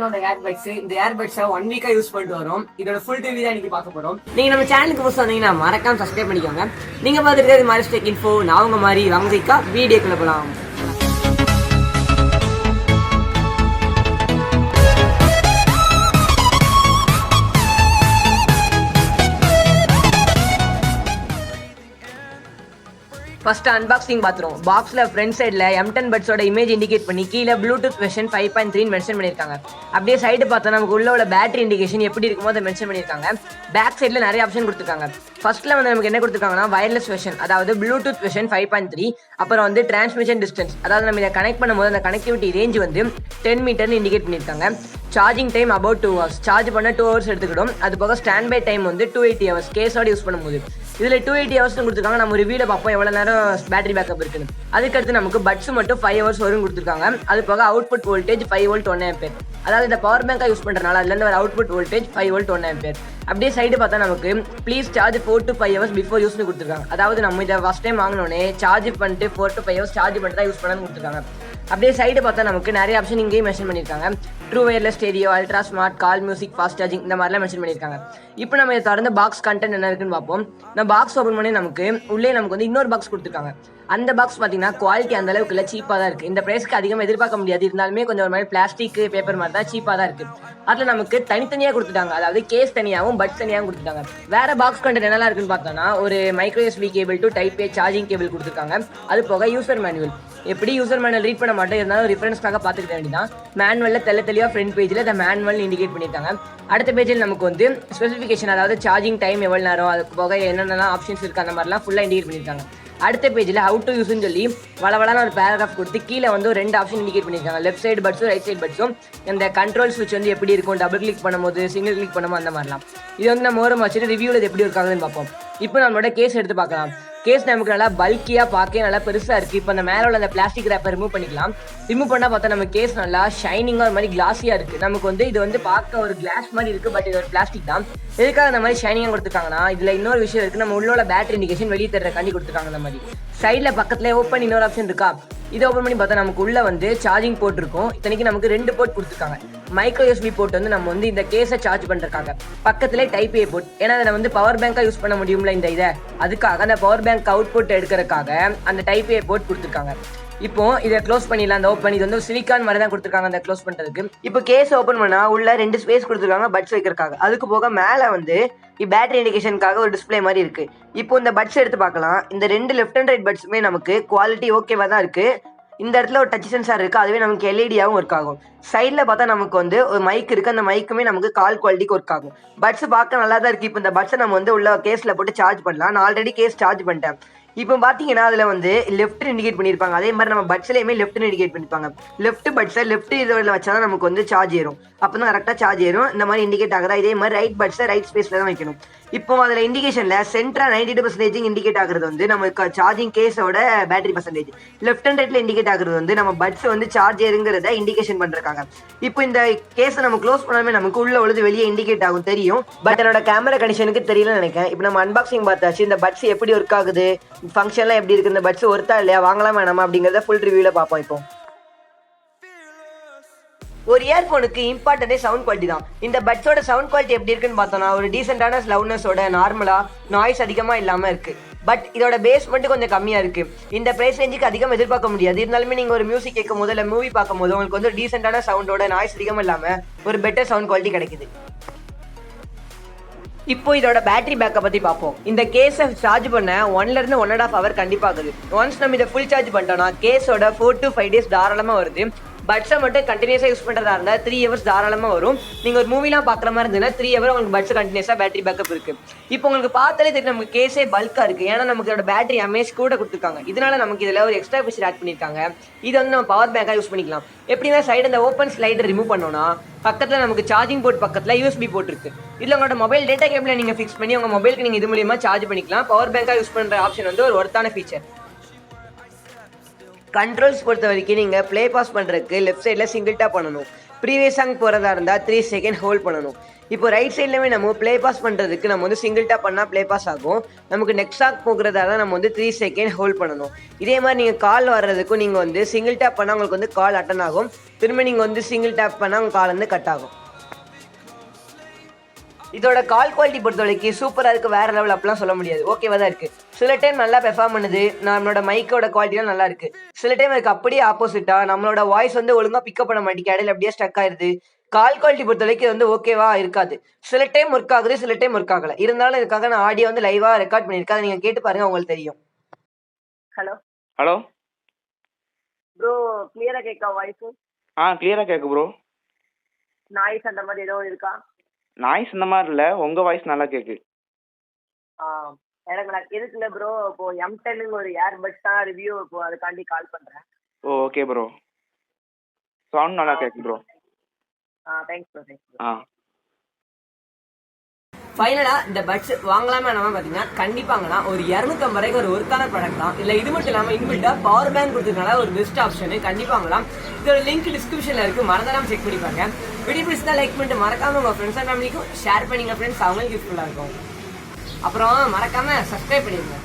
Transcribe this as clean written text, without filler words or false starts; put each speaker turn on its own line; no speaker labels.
அந்த ஏர்பட்ஸ். இந்த ஏர்பட்ஸை 1 வீக்கா யூஸ் பண்ணிட்டு வரோம். இதோட ஃபுல் ரிவ்யூ தான் இன்னைக்கு பார்க்க போறோம். நீங்க நம்ம சேனலுக்கு புதுசா வந்தீங்கன்னா மறக்காம சப்ஸ்கிரைப் பண்ணிக்கோங்க. நீங்க பார்த்துட்டு இது மாதிரி டெக் இன்ஃபோ நான் உங்க மாதிரி வாங்கிக்கா வீடியோக்குள்ள போலாம். ஃபர்ஸ்ட் அன்பாக்சிங் பாத்துறோம். பாக்ஸ்ல ஃப்ரண்ட் சைடுல M10 பட்ஸோட இமேஜ் இண்டிகேட் பண்ணி கீழே ப்ளூடூத் வெர்ஷன் 5.3 மென்ஷன் பண்ணிருக்காங்க. அப்படியே சைடு பார்த்தா நமக்கு உள்ள பேட்டரி இண்டிகேஷன் எப்படி இருக்குமோ அதை மென்ஷன் பண்ணிருக்காங்க. பேக் சைடுல நிறைய ஆப்ஷன் கொடுத்துருக்காங்க. ஃபர்ஸ்ட்ல வந்து நமக்கு என்ன கொடுத்துருக்காங்கன்னா வயர்லெஸ் வெர்ஷன், அதாவது ப்ளூடூத் வெர்ஷன் 5.3, அப்புறம் வந்து டிரான்ஸ்மிஷன் டிஸ்டன்ஸ், அதாவது நம்ம இதை கனெக்ட் பண்ணும்போது அந்த கனெக்டிவிட்டி ரேஞ்ச் வந்து 10 மீட்டர்னு இண்டிகேட் பண்ணியிருக்காங்க. Charging time about 2 hours, charge பண்ண 2 hours எடுத்துக்கிடும். அது போக ஸ்டாண்ட் பை டைம் வந்து 280 hours கேஸோட யூஸ் பண்ணும்போது. இதில் 280 hours கொடுத்துருக்காங்க. நம்ம ரிவ்யூல பார்ப்போம் எவ்வளோ நேரம் பேட்டரி பேக்கப் இருக்குன்னு. அதுக்கடுத்து நமக்கு பட்ஸ் மட்டும் 5 hours வரும் கொடுத்துருக்காங்க. அது போக அவுட்புட் வோல்டேஜ் 5 volt 1 ampere, அதாவது இந்த பவர் பேங்காக யூஸ் பண்ணுறதுனால அதுலேருந்து வர அவுட்புட் வோல்டேஜ் 5 volt 1 ampere. அப்படியே சைடு பார்த்தா நமக்கு please charge 4 to 5 hours before யூஸ்னு கொடுத்துருக்காங்க. அதாவது நம்ம இதை ஃபஸ்ட் டைம் வாங்கினோடனே சார்ஜ் பண்ணிட்டு 4 to 5 hours சார்ஜ் பண்ணிட்டு தான் யூஸ் பண்ணணும்னு கொடுத்துருக்காங்க. அப்படியே சைடு பார்த்தா நமக்கு நிறைய ஆப்ஷன் இங்கேயும் மென்ஷன் பண்ணியிருக்காங்க. ட்ரூ வயர்லெஸ் ஸ்டேடியோ, அல்ட்ரா ஸ்மார்ட், கால் மியூசிக், ஃபாஸ்ட் சார்ஜிங், இந்த மாதிரிலாம் மென்ஷன் பண்ணியிருக்காங்க. இப்போ நம்ம இதை திறந்து பாக்ஸ் கண்டென்ட் என்ன இருக்குன்னு பார்ப்போம். நம்ம பாக்ஸ் ஓப்பன் பண்ணி நமக்கு உள்ளே நமக்கு வந்து இன்னொரு பாக்ஸ் கொடுத்துருக்காங்க. அந்த பாக்ஸ் பார்த்தீங்கன்னா குவாலிட்டி அந்த அளவுக்கு இல்லை, சீப்பாக தான் இருக்குது. இந்த ப்ரைஸ்க்கு அதிகமாக எதிர்பார்க்க முடியாது. இருந்தாலுமே கொஞ்சம் ஒரு மாதிரி பிளாஸ்டிக் பேப்பர் மாதிரி தான் சீப்பாக தான் இருக்குது. அதில் நமக்கு தனித்தனியாக கொடுத்துட்டாங்க, அதாவது கேஸ் தனியாகவும் பட்ஸ் தனியாகவும் கொடுத்துட்டாங்க. வேற பாக்ஸ் கண்டென்ட் என்னெல்லாம் இருக்குன்னு பார்த்தோம்னா ஒரு micro USB cable to type A charging cable கொடுத்துருக்காங்க. அது போக யூசர் மேனுவல். எப்படி யூசர் மேனுவல் ரீட் பண்ண மாட்டோம், இருந்தாலும் ரிஃபரன்ஸ்க்காக பார்த்துக்க வேண்டியதான். மேனுவலில் தெளிவாக ஃப்ரண்ட் பேஜில் இந்த மேனுவல் இண்டிகேட் பண்ணியிருக்காங்க. அடுத்த பேஜில் நமக்கு வந்து ஸ்பெசிஃபிகேஷன், அதாவது சார்ஜிங் டைம் எவ்வளோ நேரம், அதுக்கு போக என்னென்னலாம் ஆப்ஷன்ஸ் இருக்குது அந்த மாதிரிலாம் ஃபுல்லாக இண்டிகேட் பண்ணியிருக்காங்க. அடுத்த பேஜில் ஹவு டு யூஸ்ன்னு சொல்லி வளவளான ஒரு பேராகிராஃப் கொடுத்து கீழே வந்து ஒரு 2 ஆப்ஷன் இண்டிகேட் பண்ணியிருக்காங்க. லெஃப்ட் சைடு பட்ஸும் ரைட் சைடு பட்ஸும். இந்த கண்ட்ரோல் ஸ்விட்ச் வந்து எப்படி இருக்கும், டபுள் கிளிக் பண்ணும்போது, சிங்கிள் கிளிக் பண்ணும்போது அந்த மாதிரிலாம். இது வந்து நம்ம ஓரம் வச்சுட்டு ரிவ்யூவில் இது எப்படி இருக்காதுன்னு பார்ப்போம். இப்போ நம்மளோட கேஸ் எடுத்து பார்க்கலாம். கேஸ் நமக்கு நல்லா பல்கியாக பார்க்க நல்லா பெருசாக இருக்குது. இப்போ அந்த மேலே உள்ள அந்த பிளாஸ்டிக் ரேப்பை ரிமூவ் பண்ணிக்கலாம். ரிமூவ் பண்ணால் பார்த்தா நம்ம கேஸ் நல்லா ஷைனிங்காக ஒரு மாதிரி கிளாஸியாக இருக்குது. நமக்கு வந்து இது வந்து பார்க்க ஒரு கிளாஸ் மாதிரி இருக்குது, பட் இது ஒரு பிளாஸ்டிக் தான். எதுக்காக அந்த மாதிரி ஷைனிங்காக கொடுத்துருக்காங்கன்னா இதில் இன்னொரு விஷயம் இருக்குது. நம்ம உள்ள பேட்டரி இண்டிகேஷன் வெளியே தர்ற கண்டி கொடுத்துருக்காங்க. அந்த மாதிரி சைடில் பக்கத்தில் ஓப்பன் இன்னொரு ஆப்ஷன் இருக்கா, இதை ஓப்பன் பண்ணி பார்த்தா நமக்கு உள்ள வந்து சார்ஜிங் போர்ட் இருக்கும். இத்தனைக்கு நமக்கு 2 போர்ட் கொடுத்துருக்காங்க. மைக்ரோ USB போர்ட் வந்து நம்ம வந்து இந்த கேஸை சார்ஜ் பண்ணுறதுக்காக, பக்கத்துல டைப் A போர்ட், ஏன்னா அதை வந்து பவர் பேங்காக யூஸ் பண்ண முடியும்ல இந்த இதை, அதுக்காக அந்த பவர் பேங்க் அவுட்புட் எடுக்கிறதுக்காக அந்த டைப் A போர்ட் கொடுத்துருக்காங்க. இப்போ இதை க்ளோஸ் பண்ணிடலாம். அந்த ஓப்பன் இது வந்து சிலிக்கான் மாதிரி தான் கொடுத்துருக்காங்க அந்த க்ளோஸ் பண்ணுறதுக்கு. இப்போ கேஸ் ஓப்பன் பண்ணா உள்ள 2 ஸ்பேஸ் கொடுத்துருக்காங்க பட்ஸ் வைக்கிறதுக்காக. அதுக்கு போக மேலே வந்து பேட்டரி இண்டிகேஷனுக்காக ஒரு டிஸ்பிளே மாதிரி இருக்கு. இப்போ இந்த பட்ஸ் எடுத்து பார்க்கலாம். இந்த 2 லெஃப்ட் அண்ட் ரைட் பட்ஸுமே நமக்கு குவாலிட்டி ஓகேவா தான் இருக்கு. இந்த இடத்துல ஒரு டச் சென்சார் இருக்கு, அதுவே நமக்கு LED-ஆகவும் ஒர்க் ஆகும். சைடில் பார்த்தா நமக்கு வந்து ஒரு மைக் இருக்கு, அந்த மைக்குமே நமக்கு கால் குவாலிட்டிக்கு ஒர்க் ஆகும். பட்ஸ் பார்க்க நல்லா தான் இருக்கு. இப்போ இந்த பட்ஸை நம்ம வந்து உள்ள கேஸில் போட்டு சார்ஜ் பண்ணலாம். நான் ஆல்ரெடி கேஸ் சார்ஜ் பண்ணிட்டேன். இப்போ பார்த்தீங்கன்னா அதில் வந்து லெஃப்ட் இண்டிகேட் பண்ணியிருப்பாங்க. அதே மாதிரி நம்ம பட்ஸ்லேயுமே லெஃப்ட் இண்டிகேட் பண்ணியிருப்பாங்க. லெஃப்ட் பட்ஸை லெஃப்ட் இதில் வச்சா தான் நமக்கு வந்து சார்ஜ் ஏறும். அப்போ தான் கரெக்டாக சார்ஜ் ஏறும். இந்த மாதிரி இண்டிகேட் ஆகுதா. இதே மாதிரி ரைட் பட்ஸை ரைட் ஸ்பேஸில் தான் வைக்கணும். இப்போ அதில் இண்டிகேஷனில் சென்டராக 92% இண்டிகேட் ஆகுறது வந்து நமக்கு சார்ஜிங் கேஸோட பேட்டரி பர்சன்டேஜ். லெஃப்ட் அண்ட் ரைட்டில் இண்டிகேட் ஆகுறது வந்து நம்ம பட்ஸ் வந்து சார்ஜ் ஏறுங்கிறத இண்டிகேஷன் பண்ணிருக்காங்க. இப்போ இந்த கேஸை நம்ம க்ளோஸ் பண்ணாலுமே நமக்கு உள்ள உழுது வெளியே இண்டிகேட் ஆகும் தெரியும். பட் என்னோட கேமரா கண்டிஷனுக்கு தெரியலன்னு நினைக்கிறேன். இப்போ நம்ம அன்பாக்சிங் பார்த்தாச்சு. இந்த பட்ஸ் எப்படி ஒர்க் ஆகுது, ஃபங்க்ஷன்லாம் எப்படி இருக்குது, இந்த பட்ஸ் ஒர்த்தா இல்லையா, வாங்கலாம் வேணாமா அப்படிங்கிறத ஃபுல் ரிவ்யூவில் பார்ப்போம். இப்போ ஒரு இயர்ஃபோனுக்கு இம்பார்ட்டன்டே சவுண்ட் குவாலிட்டி தான். இந்த பட்ஸோட சவுண்ட் குவாலிட்டி எப்படி இருக்குன்னு பார்த்தோம்னா ஒரு டீசென்டான லவுட்னஸோட நார்மலாக நாய்ஸ் அதிகமாக இல்லாமல் இருக்குது. பட் இதோட பேஸ் மட்டும் கொஞ்சம் கம்மியாக இருக்குது. இந்த ப்ரைஸ் ரேஞ்சுக்கு அதிகமாக எதிர்பார்க்க முடியாது. இருந்தாலுமே நீங்கள் ஒரு மியூசிக் கேட்கும் போது இல்லை மூவி பார்க்கும் போது உங்களுக்கு வந்து டீசென்டான சவுண்டோட நாய்ஸ் அதிகமாக இல்லாமல் ஒரு பெட்டர் சவுண்ட் குவாலிட்டி கிடைக்குது. இப்போ இதோட பேட்டரி பேக்கை பற்றி பார்ப்போம். இந்த கேஸை சார்ஜ் பண்ண 1லேருந்து 1.5 hour கண்டிப்பாக ஆகுது. ஒன்ஸ் நம்ம இதை ஃபுல் சார்ஜ் பண்ணிட்டோம்னா கேஸோட 4 to 5 days தாராளமாக வருது. பட்ஸை மட்டும் கண்டினியூஸாக யூஸ் பண்ணுறதா இருந்தால் 3 hours தாராளமாக வரும். நீங்கள் ஒரு மூவிலாம் பார்க்குற மாதிரி இருந்ததுன்னா 3 hour உங்களுக்கு பட்ஸ் கண்டினியூஸாக பேட்டரி பேக்கப் இருக்குது. இப்போ உங்களுக்கு பார்த்தாலே தெரியும் நமக்கு கேஸே பல்காக இருக்குது. ஏன்னா நமக்கு இதோட பேட்டரி அமேஜ் கூட கொடுத்துருக்காங்க. இதனால நமக்கு இதில் ஒரு எக்ஸ்ட்ரா ஃபீச்சர் ஆட் பண்ணியிருக்காங்க. இதை வந்து நம்ம பவர் பேங்காக யூஸ் பண்ணிக்கலாம். எப்படின்னா சைடு அந்த ஓப்பன் ஸ்லைடர் ரிமூவ் பண்ணோன்னா பக்கத்தில் நமக்கு சார்ஜிங் போர்ட் பக்கத்தில் USB போர்ட் இருக்குது. இதில் உங்களோட மொபைல் டேட்டா கேபிளை நீங்கள் ஃபிக்ஸ் பண்ணி உங்கள் மொபைலுக்கு நீங்கள் இது மூலியமாக சார்ஜ் பண்ணிக்கலாம். பவர் பேங்காக யூஸ் பண்ணுற ஆப்ஷன் வந்து ஒரு ஒர்த்தான ஃபீச்சர். கண்ட்ரோல்ஸ் பொறுத்த வரைக்கும் நீங்கள் ப்ளே பாஸ் பண்ணுறதுக்கு லெஃப்ட் சைடில் சிங்கிள் டேப் பண்ணணும். ப்ரீவியஸ் சாங் போகிறதா இருந்தால் 3 seconds ஹோல்ட் பண்ணணும். இப்போ ரைட் சைட்லயுமே நம்ம ப்ளே பாஸ் பண்ணுறதுக்கு நம்ம வந்து சிங்கிள் டேப் பண்ணால் ப்ளே பாஸ் ஆகும். நமக்கு நெக்ஸ்ட் சாங் போகிறதா தான் நம்ம வந்து 3 செகண்ட் ஹோல்ட் பண்ணணும். இதே மாதிரி நீங்கள் கால் வர்றதுக்கும் நீங்கள் வந்து சிங்கிள் டேப் பண்ணால் உங்களுக்கு வந்து கால் அட்டன் ஆகும். திரும்ப நீங்கள் வந்து சிங்கிள் டேப் பண்ணால் உங்கள் கால் வந்து கட் ஆகும். இதோட கால் குவாலிட்டி பொறுத்த வரைக்கும் சூப்பராக இருக்குது, வேறு லெவல் அப்படிலாம் சொல்ல முடியாது, ஓகேவா தான் இருக்குது. சில டைம் நல்லா பெர்ஃபார்ம் பண்ணுது, நம்மளோட மைக்கோட குவாலிட்டிலாம் நல்லா இருக்குது. சில டைம் அதுக்கு அப்படியே ஆப்போசிட்டாக நம்மளோட வாய்ஸ் வந்து ஒழுங்காக பிக்கப் பண்ண மாட்டேங்குது, இடையில அப்படியே ஸ்டக் ஆயிடுது. கால் குவாலிட்டி பொறுத்த வரைக்கும் வந்து ஓகேவா இருக்காது. சில டைம் ஒர்க் ஆகுது, சில டைம் ஒர்க் ஆகலை. இருந்தாலும் இதுக்காக நான் ஆடியோ வந்து லைவாக ரெக்கார்ட் பண்ணியிருக்கேன், அதை நீங்கள் கேட்டு பாருங்கள், உங்களுக்கு தெரியும்.
ஹலோ
ஹலோ
ப்ரோ, கிளியரா கேட்கா வாய்ஸ்?
கிளியராக கேட்கு ப்ரோ.
நாய்ஸ் அந்த மாதிரி ஏதோ இருக்கா?
நாய்ஸ் இந்த மாதிரி இல்லை, உங்கள் வாய்ஸ் நல்லா கேட்கு.
எனக்கு நான் எதுக்குல ப்ரோ, இப்போ M10 ஒரு ஏர்பட்ஸ் தான் ரிவ்யூ, இப்போ அதுக்காண்டி கால் பண்றேன்.
ஓகே ப்ரோ, சவுண்ட் நல்லா கேட்கு ப்ரோ.
Thanks bro.
ஃபைனலாக இந்த பட்ஸ் வாங்கலாமா நம்ம பார்த்தீங்கன்னா கண்டிப்பாங்கன்னா ஒரு 250 ரூபாய்க்கு ஒரு ஒர்க்கான ப்ராடக்ட் தான். இல்லை இது மட்டும் இல்லாமல் இன்பில்ட்டாக பவர் பேங்க் கொடுத்ததுனால ஒரு பெஸ்ட் ஆப்ஷனு கண்டிப்பாங்களாம். இதோட லிங்க் டிஸ்கிரிப்ஷனில் இருக்குது, மறந்துடாமல் செக் பண்ணி பாருங்க. வீடியோ பிடிச்சா லைக் பண்ணிட்டு மறக்காமல் உங்கள் ஃப்ரெண்ட்ஸ் அண்ட் ஃபேமிலிக்கும் ஷேர் பண்ணிங்க ஃப்ரெண்ட்ஸ், அவங்களுக்கு யூஸ்ஃபுல்லாக இருக்கும். அப்புறம் மறக்காமல் சப்ஸ்கிரைப் பண்ணிடுங்க.